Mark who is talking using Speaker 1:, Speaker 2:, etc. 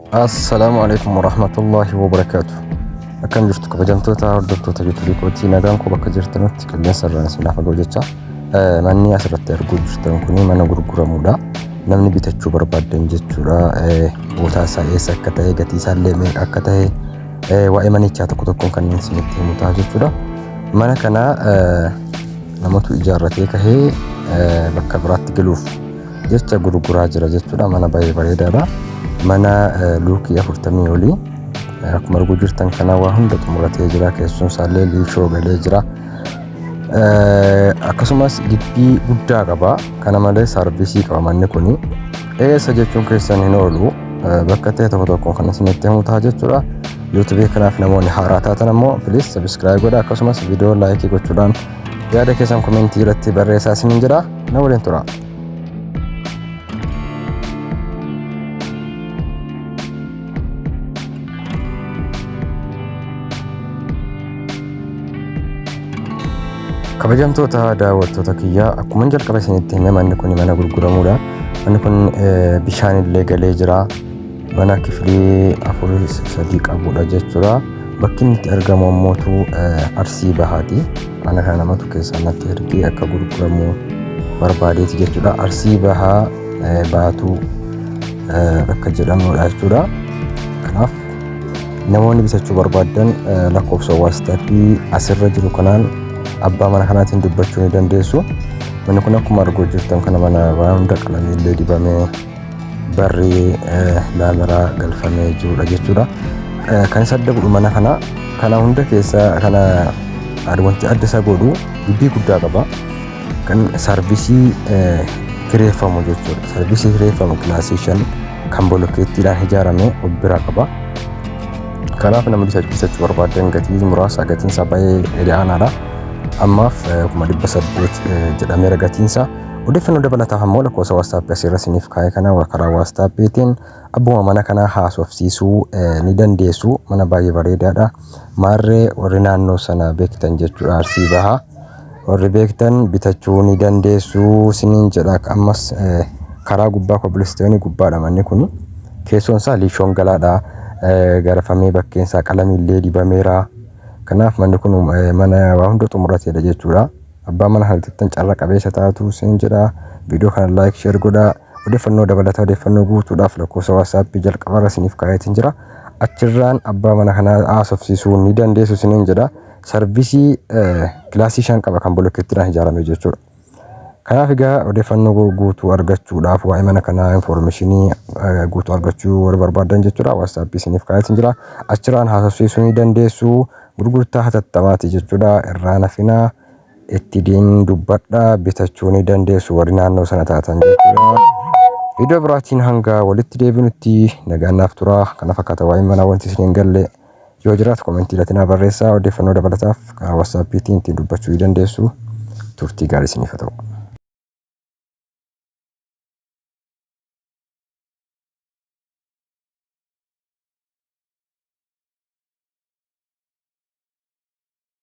Speaker 1: Assalamualaikum warahmatullahi wabarakatuh. Akkam jirtu kabajamtoota hordoftoota YouTube kootii nagaan koo bakka jirtanutti qilleensa irraan isin fagoo jecha manni asirratti arguu jirtan kuni mana gurguramuudha. Namni bitachuu barbaadan jechuudha. Bootaa isaa eessa akka ta'e, gatii isaa illee meeqa akka ta'e waa'ee manichaa tokko tokkoon kan isinitti himu ta'a jechuudha. Mana kana namatu ijaarratee kahee bakka biraatti galuuf jecha gurguraa jira jechuudha. Mana baay'ee bareedaadha. Mana luukii 40 olii akkuma arguu jirtan kana waa hunda xumuratee jira. Keessoon isaallee liishoo galee jira. Akkasumas gibbii guddaa qaba. Kana malees sarvisii qaba manni kuni. Eessa jechuun keessan hin oolu bakka ta'e tokko tokkoon kan isinitti himu ta'a jechuudha. YouTube kanaaf namoonni haaraa taatan ammoo please subscribe godhaa. Akkasumas viidiyoo laayikii gochuudhaan yaada keessan komentii irratti barreessaa isiniin jedha. Na waliin tura. Kabajamtoota daawwattoota kiyyaa akkuma jalqaba isinitti hime manni kun mana gurguramuudha. Manni kun bishaan illee galee jira. Mana kifilii 4-3 qabuudha jechuudha. Bakki inni itti argamu ammoo Arsii Bahaati. Mana kana namatu keessaa natti ergee akka gurguramu barbaadeeti jechuudha. Arsii Bahaa Baatuu bakka jedhamudha jechuudha. Kanaaf namoonni bitachuu barbaadan lakkoofsa WhatsApp asirra jiru kanaan abbaa mana kanaatiin dubbachuu ni dandeessu. Manni kun akkuma arguu jirtan kana mana waan hunda qalamii illee dibamee barri laamaraa galfamee jirudha jechuudha. Kan isa adda godhu mana kana hunda keessa kana wanti adda isa godhu gibbii guddaa qaba. Kan sarvisii kireeffamu jechuudha. Sarvisii kireeffamu kilaasii 5 kan bolokkeettiidhaan ijaarame of biraa qaba. Kanaaf namni bitachuu barbaadan gatii muraasa gatiin isaa baay'ee dhiyaanaadha. Ammaaf 800 jedhameera gatiinsa. Odeeffannoo dabalataaf ammoo lakkoofsa WhatsApp asirra isiniif kaa'ee kana karaa WhatsAppiitiin abbuma mana kana haasofsiisuu ni dandeessu. Mana baay'ee bareedaadha. Maarree warri naannoo sana beektan jechuudha. Arsii Bahaa warri beektan bitachuu ni dandeessu isiniin jedha. Ammas karaa gubbaa kobilistoonii gubbaadha manni kun. Keessoon isaa liishoon galaadha. Garafamee bakkeen isaa qalamii illee dibameera. Kanaaf manni kun mana waa hunda xumurateedha jechuudha. Abbaa mana kanatti carraa qabeessa taatu isin jedha. Viidiyoo kana like share godhaa. Odeeffannoo dabalataa odeeffannoo guutuudhaaf lakkoofsa WhatsApp jalqabarra isiniif kaa'eetiin jira. Achirraan abbaa mana kanaa haasofsiisuu ni dandeessu isiniin jedha. Sarvisii kilaasii 5 qaba kan bolokkeettiidhaan ijaarame jechuudha. Kanaaf egaa odeeffannoo guutuu argachuudhaaf waa'ee mana kanaa informationii guutuu argachuu warri barbaadan jechuudha. WhatsApp isiniif kaa'eetiin jira. Achirraan haasofsiisuu ni dandeessu. Gurgurtaa hatattamaati jechuudha. Irraan hafinaa itti dubbadhaa bitachuu ni dandeessu warri naannoo sana taatan jechuudha. Viidiyoo biraatiin hanga walitti deebinutti nagaan naaf tura. Kana fakkaata waa'ee manaa wanti isin hin galle yoo jiraatu komentii latinaa barreessaa. Odeeffannoo dabalataaf karaa WhatsAppiitiin ittiin dubbachuu ni dandeessu. Turtii gaarii isiniif haa ta'u.